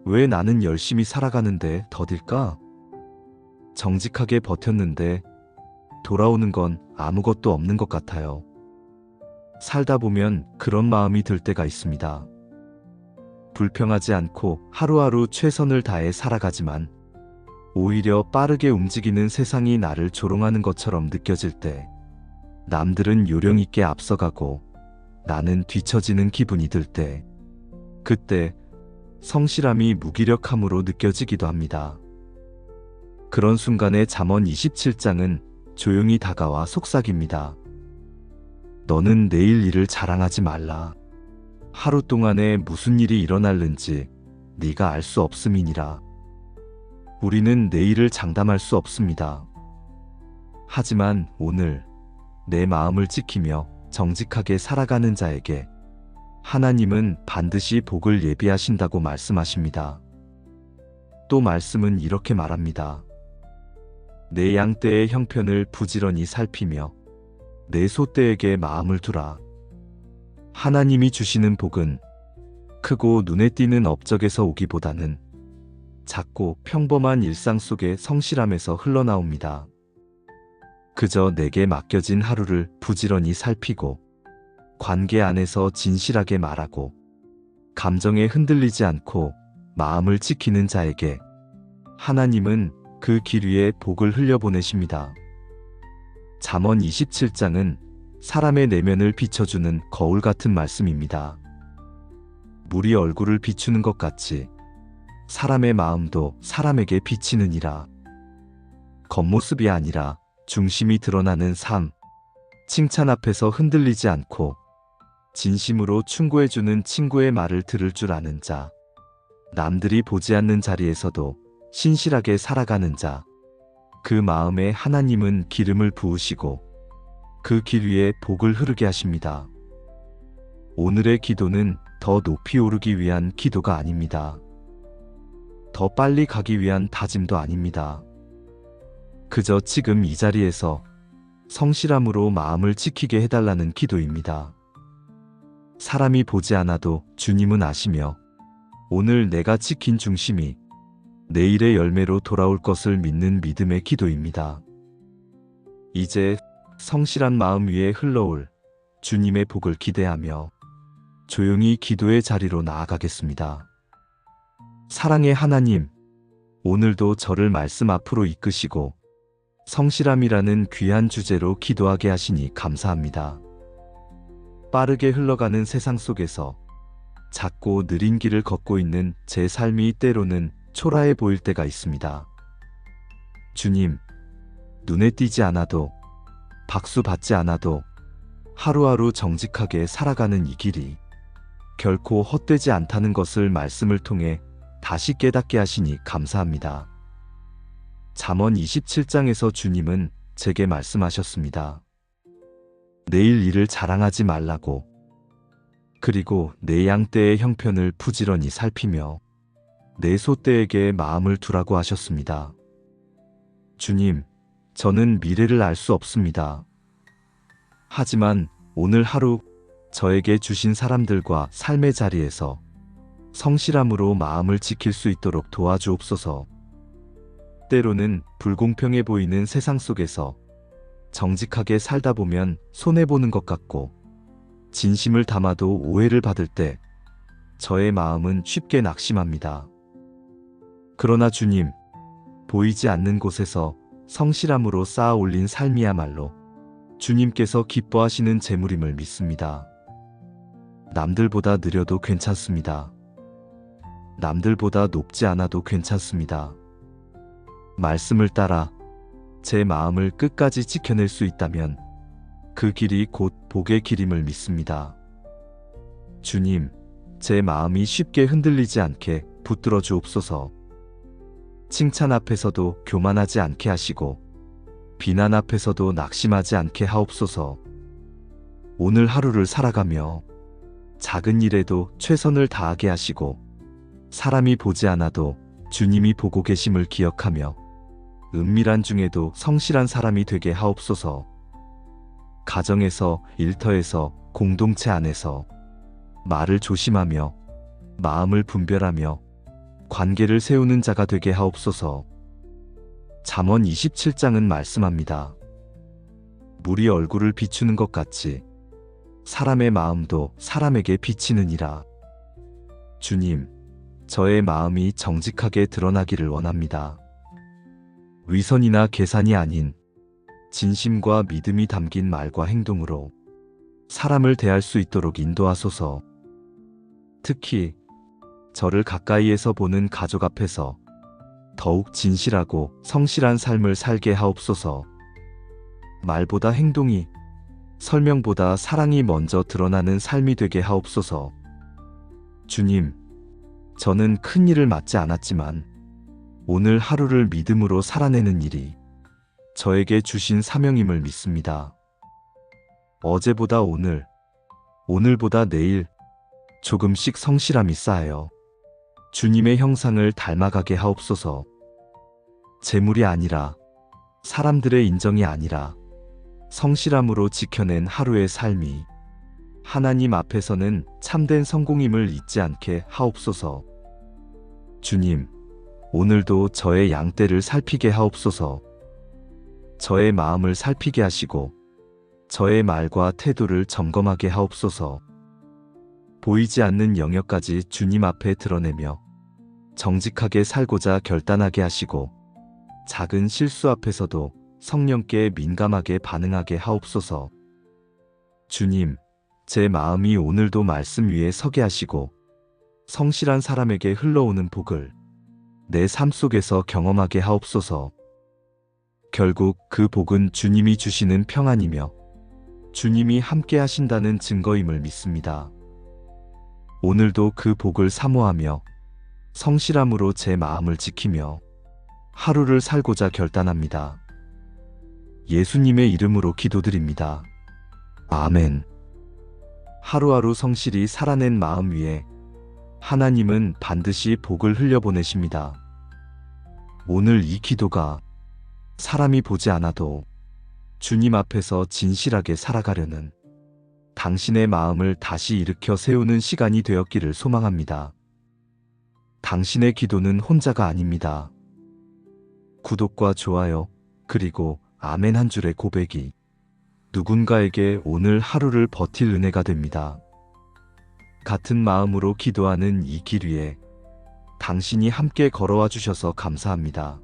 왜 나는 열심히 살아가는데 더딜까? 정직하게 버텼는데 돌아오는 건 아무것도 없는 것 같아요. 살다 보면 그런 마음이 들 때가 있습니다. 불평하지 않고 하루하루 최선을 다해 살아가지만 오히려 빠르게 움직이는 세상이 나를 조롱하는 것처럼 느껴질 때, 남들은 요령 있게 앞서가고 나는 뒤처지는 기분이 들 때, 그때 성실함이 무기력함으로 느껴지기도 합니다. 그런 순간에 잠언 27장은 조용히 다가와 속삭입니다. 너는 내일 일을 자랑하지 말라. 하루 동안에 무슨 일이 일어날는지 네가 알 수 없음이니라. 우리는 내일을 장담할 수 없습니다. 하지만 오늘 내 마음을 지키며 정직하게 살아가는 자에게 하나님은 반드시 복을 예비하신다고 말씀하십니다. 또 말씀은 이렇게 말합니다. 내 양떼의 형편을 부지런히 살피며 내 소떼에게 마음을 두라. 하나님이 주시는 복은 크고 눈에 띄는 업적에서 오기보다는 작고 평범한 일상 속의 성실함에서 흘러나옵니다. 그저 내게 맡겨진 하루를 부지런히 살피고 관계 안에서 진실하게 말하고 감정에 흔들리지 않고 마음을 지키는 자에게 하나님은 그 길 위에 복을 흘려보내십니다. 잠언 27장은 사람의 내면을 비춰주는 거울 같은 말씀입니다. 물이 얼굴을 비추는 것 같이 사람의 마음도 사람에게 비치느니라. 겉모습이 아니라 중심이 드러나는 삶, 칭찬 앞에서 흔들리지 않고 진심으로 충고해주는 친구의 말을 들을 줄 아는 자, 남들이 보지 않는 자리에서도 신실하게 살아가는 자, 그 마음에 하나님은 기름을 부으시고 그 길 위에 복을 흐르게 하십니다. 오늘의 기도는 더 높이 오르기 위한 기도가 아닙니다. 더 빨리 가기 위한 다짐도 아닙니다. 그저 지금 이 자리에서 성실함으로 마음을 지키게 해달라는 기도입니다. 사람이 보지 않아도 주님은 아시며 오늘 내가 지킨 중심이 내일의 열매로 돌아올 것을 믿는 믿음의 기도입니다. 이제 성실한 마음 위에 흘러올 주님의 복을 기대하며 조용히 기도의 자리로 나아가겠습니다. 사랑의 하나님, 오늘도 저를 말씀 앞으로 이끄시고 성실함이라는 귀한 주제로 기도하게 하시니 감사합니다. 빠르게 흘러가는 세상 속에서 작고 느린 길을 걷고 있는 제 삶이 때로는 초라해 보일 때가 있습니다. 주님, 눈에 띄지 않아도 박수 받지 않아도 하루하루 정직하게 살아가는 이 길이 결코 헛되지 않다는 것을 말씀을 통해 다시 깨닫게 하시니 감사합니다. 잠언 27장에서 주님은 제게 말씀하셨습니다. 내일 일을 자랑하지 말라고. 그리고 내 양떼의 형편을 부지런히 살피며 내 소떼에게 마음을 두라고 하셨습니다. 주님, 저는 미래를 알 수 없습니다. 하지만 오늘 하루 저에게 주신 사람들과 삶의 자리에서 성실함으로 마음을 지킬 수 있도록 도와주옵소서. 때로는 불공평해 보이는 세상 속에서 정직하게 살다 보면 손해보는 것 같고 진심을 담아도 오해를 받을 때 저의 마음은 쉽게 낙심합니다. 그러나 주님, 보이지 않는 곳에서 성실함으로 쌓아 올린 삶이야말로 주님께서 기뻐하시는 재물임을 믿습니다. 남들보다 느려도 괜찮습니다. 남들보다 높지 않아도 괜찮습니다. 말씀을 따라 제 마음을 끝까지 지켜낼 수 있다면 그 길이 곧 복의 길임을 믿습니다. 주님, 제 마음이 쉽게 흔들리지 않게 붙들어 주옵소서. 칭찬 앞에서도 교만하지 않게 하시고 비난 앞에서도 낙심하지 않게 하옵소서. 오늘 하루를 살아가며 작은 일에도 최선을 다하게 하시고 사람이 보지 않아도 주님이 보고 계심을 기억하며 은밀한 중에도 성실한 사람이 되게 하옵소서. 가정에서, 일터에서, 공동체 안에서 말을 조심하며 마음을 분별하며 관계를 세우는 자가 되게 하옵소서. 잠언 27장은 말씀합니다. 물이 얼굴을 비추는 것 같이 사람의 마음도 사람에게 비치느니라. 주님, 저의 마음이 정직하게 드러나기를 원합니다. 위선이나 계산이 아닌 진심과 믿음이 담긴 말과 행동으로 사람을 대할 수 있도록 인도하소서. 특히 저를 가까이에서 보는 가족 앞에서 더욱 진실하고 성실한 삶을 살게 하옵소서. 말보다 행동이, 설명보다 사랑이 먼저 드러나는 삶이 되게 하옵소서. 주님, 저는 큰 일을 맡지 않았지만 오늘 하루를 믿음으로 살아내는 일이 저에게 주신 사명임을 믿습니다. 어제보다 오늘, 오늘보다 내일 조금씩 성실함이 쌓여 주님의 형상을 닮아가게 하옵소서. 재물이 아니라, 사람들의 인정이 아니라 성실함으로 지켜낸 하루의 삶이 하나님 앞에서는 참된 성공임을 잊지 않게 하옵소서. 주님, 오늘도 저의 양떼를 살피게 하옵소서. 저의 마음을 살피게 하시고 저의 말과 태도를 점검하게 하옵소서. 보이지 않는 영역까지 주님 앞에 드러내며 정직하게 살고자 결단하게 하시고 작은 실수 앞에서도 성령께 민감하게 반응하게 하옵소서. 주님, 제 마음이 오늘도 말씀 위에 서게 하시고 성실한 사람에게 흘러오는 복을 내 삶 속에서 경험하게 하옵소서. 결국 그 복은 주님이 주시는 평안이며 주님이 함께 하신다는 증거임을 믿습니다. 오늘도 그 복을 사모하며 성실함으로 제 마음을 지키며 하루를 살고자 결단합니다. 예수님의 이름으로 기도드립니다. 아멘. 하루하루 성실히 살아낸 마음 위에 하나님은 반드시 복을 흘려보내십니다. 오늘 이 기도가 사람이 보지 않아도 주님 앞에서 진실하게 살아가려는 당신의 마음을 다시 일으켜 세우는 시간이 되었기를 소망합니다. 당신의 기도는 혼자가 아닙니다. 구독과 좋아요, 그리고 아멘 한 줄의 고백이 누군가에게 오늘 하루를 버틸 은혜가 됩니다. 같은 마음으로 기도하는 이 길 위에 당신이 함께 걸어와 주셔서 감사합니다.